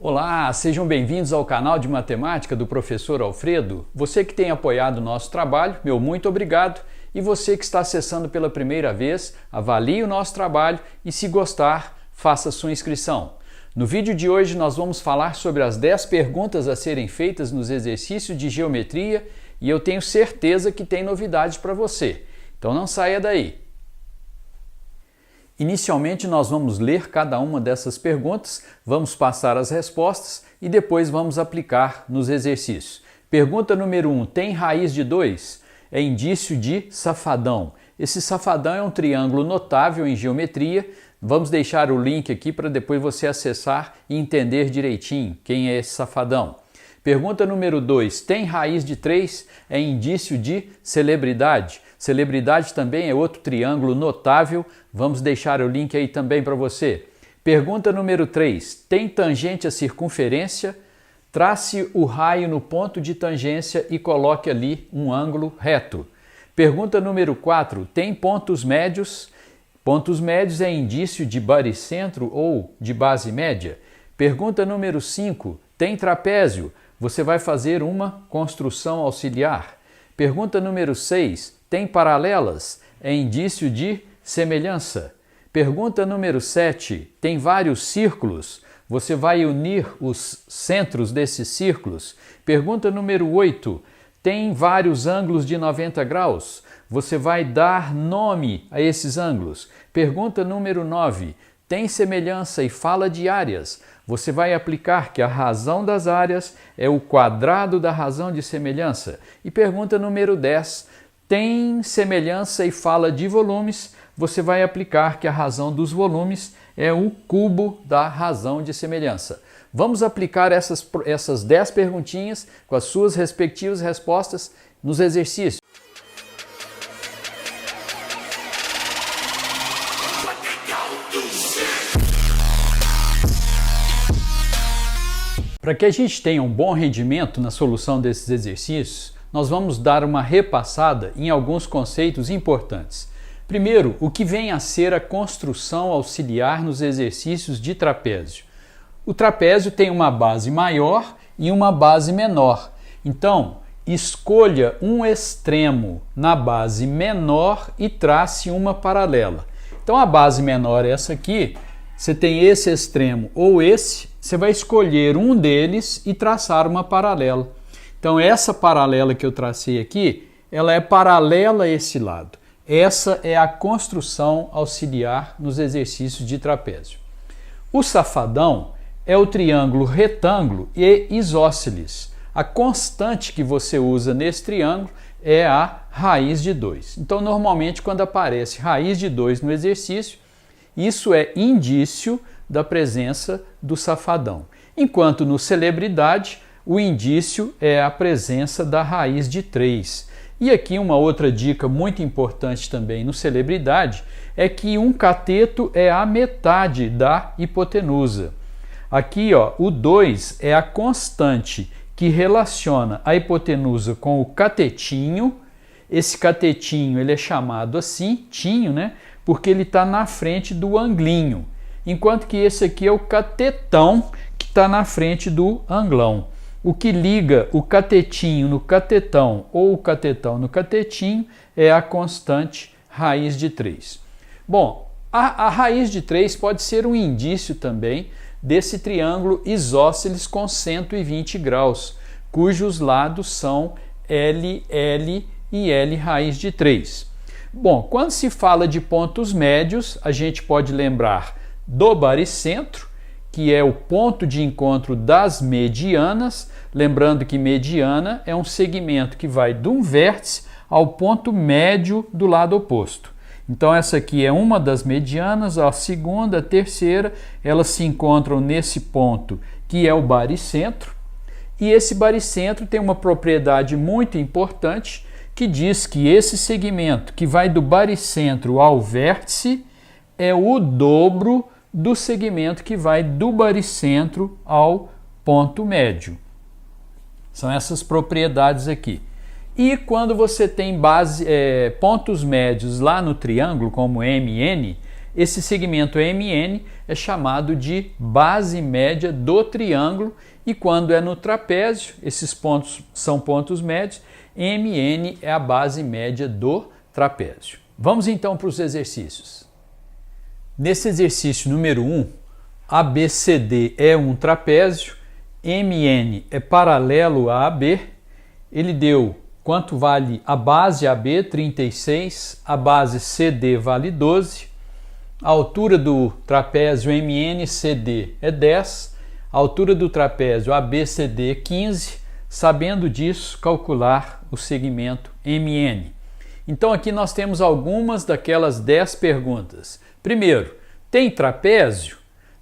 Olá, sejam bem-vindos ao canal de matemática do professor Alfredo. Você que tem apoiado o nosso trabalho, meu muito obrigado. E você que está acessando pela primeira vez, avalie o nosso trabalho e, se gostar, faça sua inscrição. No vídeo de hoje nós vamos falar sobre as 10 perguntas a serem feitas nos exercícios de geometria e eu tenho certeza que tem novidade para você. Então não saia daí. Inicialmente nós vamos ler cada uma dessas perguntas, vamos passar as respostas e depois vamos aplicar nos exercícios. Pergunta número 1, tem raiz de 2? É indício de safadão. Esse safadão é um triângulo notável em geometria. Vamos deixar o link aqui para depois você acessar e entender direitinho quem é esse safadão. Pergunta número 2, tem raiz de 3? É indício de celebridade. Celebridade também é outro triângulo notável. Vamos deixar o link aí também para você. Pergunta número 3, tem tangente à circunferência? Trace o raio no ponto de tangência e coloque ali um ângulo reto. Pergunta número 4, tem pontos médios? Pontos médios é indício de baricentro ou de base média. Pergunta número 5, tem trapézio? Você vai fazer uma construção auxiliar. Pergunta número 6, tem paralelas? É indício de semelhança. Pergunta número 7, tem vários círculos? Você vai unir os centros desses círculos. Pergunta número 8, tem vários ângulos de 90 graus? Você vai dar nome a esses ângulos. Pergunta número 9, tem semelhança e fala de áreas? Você vai aplicar que a razão das áreas é o quadrado da razão de semelhança. E pergunta número 10, tem semelhança e fala de volumes? Você vai aplicar que a razão dos volumes é o cubo da razão de semelhança. Vamos aplicar essas 10 perguntinhas com as suas respectivas respostas nos exercícios. Para que a gente tenha um bom rendimento na solução desses exercícios, nós vamos dar uma repassada em alguns conceitos importantes. Primeiro, o que vem a ser a construção auxiliar nos exercícios de trapézio. O trapézio tem uma base maior e uma base menor. Então, escolha um extremo na base menor e trace uma paralela. Então, a base menor é essa aqui. Você tem esse extremo ou esse, você vai escolher um deles e traçar uma paralela. Então, essa paralela que eu tracei aqui, ela é paralela a esse lado. Essa é a construção auxiliar nos exercícios de trapézio. O safadão é o triângulo retângulo e isósceles. A constante que você usa nesse triângulo é a raiz de 2. Então, normalmente, quando aparece raiz de 2 no exercício, isso é indício da presença do safadão. Enquanto no celebridade, o indício é a presença da raiz de 3. E aqui uma outra dica muito importante também no celebridade é que um cateto é a metade da hipotenusa. Aqui, ó, o 2 é a constante que relaciona a hipotenusa com o catetinho. Esse catetinho ele é chamado assim, tinho, né? Porque ele está na frente do anglinho. Enquanto que esse aqui é o catetão que está na frente do anglão. O que liga o catetinho no catetão ou o catetão no catetinho é a constante raiz de 3. Bom, a raiz de 3 pode ser um indício também desse triângulo isósceles com 120 graus, cujos lados são L, L e L raiz de 3. Bom, quando se fala de pontos médios, a gente pode lembrar do baricentro, que é o ponto de encontro das medianas, lembrando que mediana é um segmento que vai de um vértice ao ponto médio do lado oposto. Então essa aqui é uma das medianas, a segunda, a terceira, elas se encontram nesse ponto que é o baricentro, e esse baricentro tem uma propriedade muito importante que diz que esse segmento que vai do baricentro ao vértice é o dobro do segmento que vai do baricentro ao ponto médio. São essas propriedades aqui. E quando você tem pontos médios lá no triângulo, como MN, esse segmento MN é chamado de base média do triângulo, e quando é no trapézio, esses pontos são pontos médios, MN é a base média do trapézio. Vamos então para os exercícios. Nesse exercício número 1, ABCD é um trapézio, MN é paralelo a AB, ele deu quanto vale a base AB, 36, a base CD vale 12, a altura do trapézio MNCD é 10, a altura do trapézio ABCD é 15, sabendo disso, calcular o segmento MN. Então aqui nós temos algumas daquelas 10 perguntas. Primeiro, tem trapézio?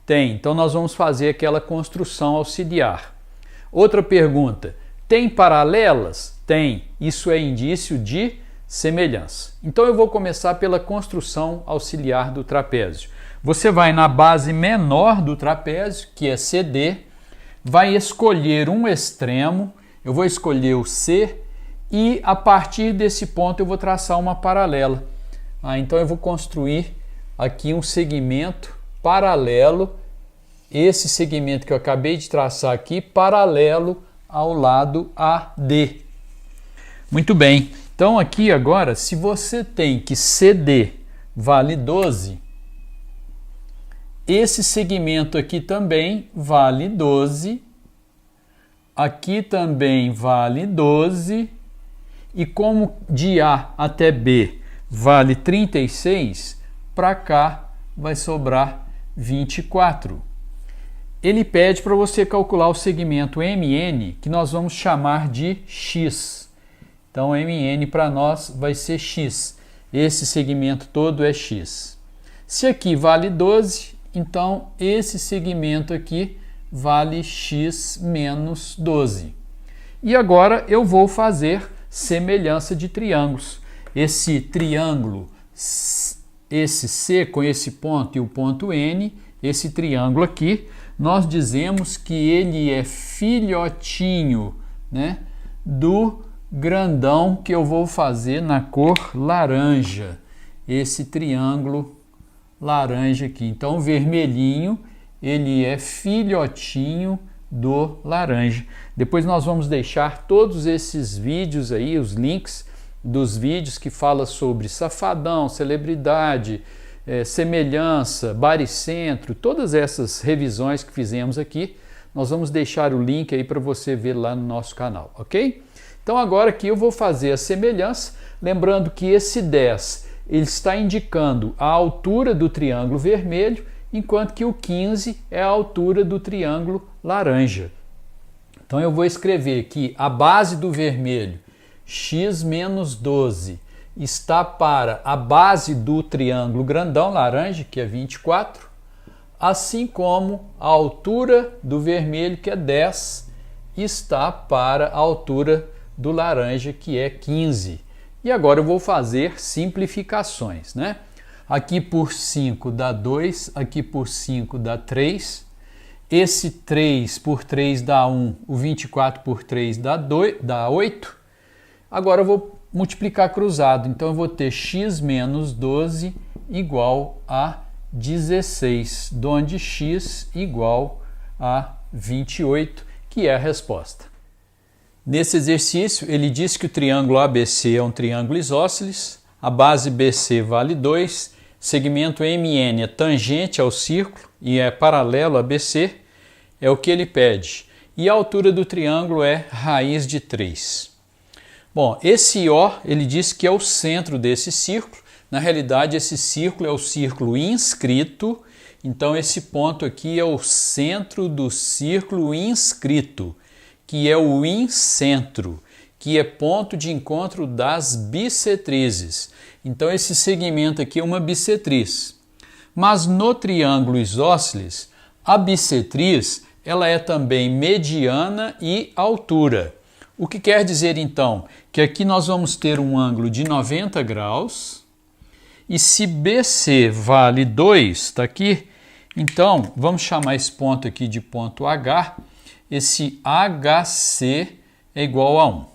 Tem, então nós vamos fazer aquela construção auxiliar. Outra pergunta, tem paralelas? Tem, isso é indício de semelhança. Então eu vou começar pela construção auxiliar do trapézio. Você vai na base menor do trapézio, que é CD, vai escolher um extremo, eu vou escolher o C, e a partir desse ponto eu vou traçar uma paralela. Então eu vou construir aqui um segmento paralelo, esse segmento que eu acabei de traçar aqui, paralelo ao lado AD. Muito bem, então aqui agora, se você tem que CD vale 12, esse segmento aqui também vale 12, aqui também vale 12, e como de A até B vale 36, para cá vai sobrar 24. Ele pede para você calcular o segmento MN, que nós vamos chamar de X. Então, MN para nós vai ser X. Esse segmento todo é X. Se aqui vale 12, então esse segmento aqui vale X menos 12. E agora eu vou fazer semelhança de triângulos. Esse triângulo, esse C com esse ponto e o ponto N, esse triângulo aqui, nós dizemos que ele é filhotinho, né, do grandão que eu vou fazer na cor laranja. Esse triângulo laranja aqui. Então, o vermelhinho, ele é filhotinho do laranja. Depois nós vamos deixar todos esses vídeos aí, os links dos vídeos que falam sobre safadão, celebridade, semelhança, baricentro, todas essas revisões que fizemos aqui, nós vamos deixar o link aí para você ver lá no nosso canal, ok? Então agora aqui eu vou fazer a semelhança, lembrando que esse 10 ele está indicando a altura do triângulo vermelho, enquanto que o 15 é a altura do triângulo laranja. Então eu vou escrever que a base do vermelho, x menos 12, está para a base do triângulo grandão laranja, que é 24, assim como a altura do vermelho, que é 10, está para a altura do laranja, que é 15. E agora eu vou fazer simplificações, né? Aqui por 5 dá 2, aqui por 5 dá 3, esse 3 por 3 dá 1, o 24 por 3 dá 8. Agora eu vou multiplicar cruzado, então eu vou ter x menos 12 igual a 16, onde x igual a 28, que é a resposta. Nesse exercício, ele diz que o triângulo ABC é um triângulo isósceles, a base BC vale 2, segmento MN é tangente ao círculo e é paralelo a BC, é o que ele pede. E a altura do triângulo é raiz de 3. Bom, esse O, ele diz que é o centro desse círculo. Na realidade, esse círculo é o círculo inscrito, então esse ponto aqui é o centro do círculo inscrito, que é o incentro, que é ponto de encontro das bissetrizes. Então esse segmento aqui é uma bissetriz. Mas no triângulo isósceles, a bissetriz ela é também mediana e altura. O que quer dizer então que aqui nós vamos ter um ângulo de 90 graus e se BC vale 2, está aqui, então vamos chamar esse ponto aqui de ponto H, esse HC é igual a 1.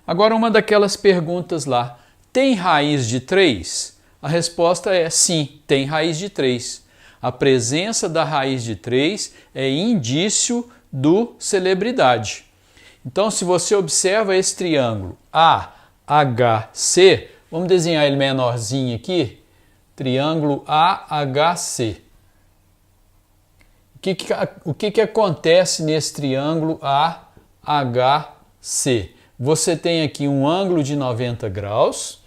Agora uma daquelas perguntas lá, tem raiz de 3? A resposta é sim, tem raiz de 3. A presença da raiz de 3 é indício do celebridade. Então, se você observa esse triângulo AHC, vamos desenhar ele menorzinho aqui, triângulo AHC. O que acontece nesse triângulo AHC? Você tem aqui um ângulo de 90 graus,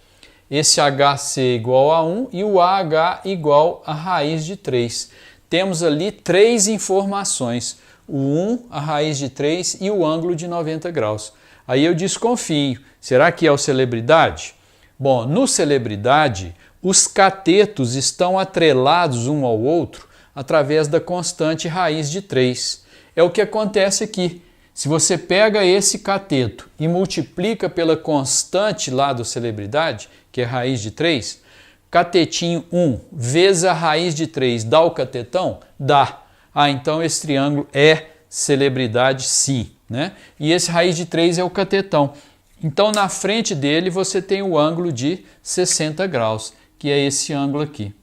esse HC igual a 1 e o AH igual a raiz de 3. Temos ali 3 informações, o 1, a raiz de 3 e o ângulo de 90 graus. Aí eu desconfio, será que é o celebridade? Bom, no celebridade, os catetos estão atrelados um ao outro através da constante raiz de 3. É o que acontece aqui. Se você pega esse cateto e multiplica pela constante lá do celebridade, que é raiz de 3, catetinho 1 vezes a raiz de 3 dá o catetão? Dá. Ah, então esse triângulo é celebridade sim, né? E esse raiz de 3 é o catetão. Então na frente dele você tem o ângulo de 60 graus, que é esse ângulo aqui.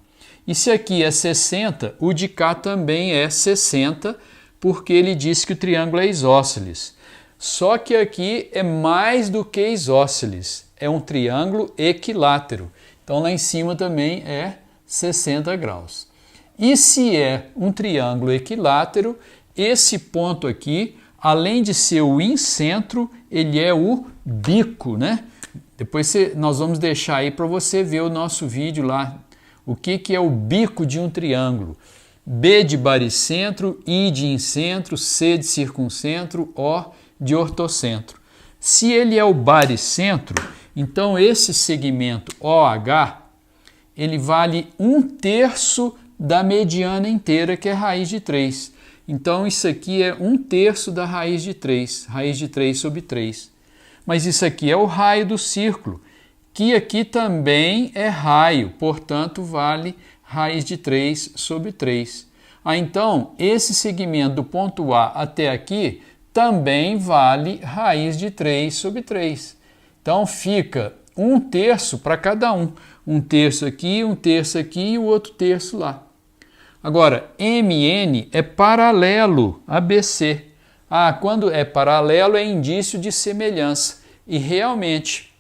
E se aqui é 60, o de cá também é 60, porque ele disse que o triângulo é isósceles. Só que aqui é mais do que isósceles, é um triângulo equilátero. Então lá em cima também é 60 graus. E se é um triângulo equilátero, esse ponto aqui, além de ser o incentro, ele é o bico, né? Depois nós vamos deixar aí para você ver o nosso vídeo lá. O que é o bico de um triângulo? B de baricentro, I de incentro, C de circuncentro, O de ortocentro. Se ele é o baricentro, então esse segmento OH, ele vale 1/3 da mediana inteira, que é raiz de 3. Então isso aqui é 1/3 da raiz de 3 sobre 3. Mas isso aqui é o raio do círculo, que aqui também é raio, portanto vale raiz de 3 sobre 3. Ah, então esse segmento do ponto A até aqui também vale raiz de 3 sobre 3. Então fica 1/3 para cada um. 1/3 aqui, 1/3 aqui e o outro terço lá. Agora, MN é paralelo a BC. Ah, quando é paralelo é indício de semelhança. E realmente,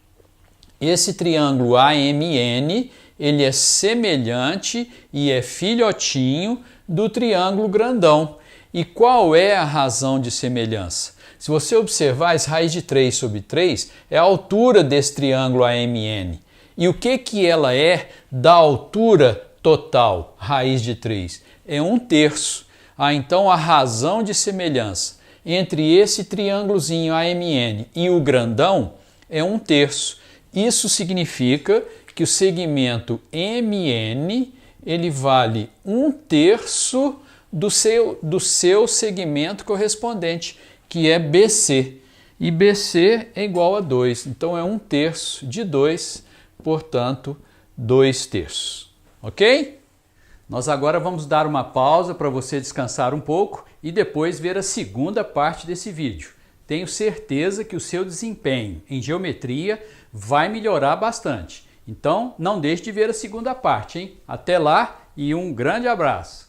esse triângulo AMN, ele é semelhante e é filhotinho do triângulo grandão. E qual é a razão de semelhança? Se você observar, essa raiz de 3 sobre 3 é a altura desse triângulo AMN. E o que ela é da altura total, raiz de 3? É 1/3. Ah, então a razão de semelhança entre esse triângulozinho AMN e o grandão é 1/3. Isso significa que o segmento MN ele vale 1/3 do seu segmento correspondente, que é BC. E BC é igual a 2. Então é 1/3 de 2, portanto 2/3. Ok? Nós agora vamos dar uma pausa para você descansar um pouco e depois ver a segunda parte desse vídeo. Tenho certeza que o seu desempenho em geometria vai melhorar bastante. Então não deixe de ver a segunda parte, hein? Até lá e um grande abraço!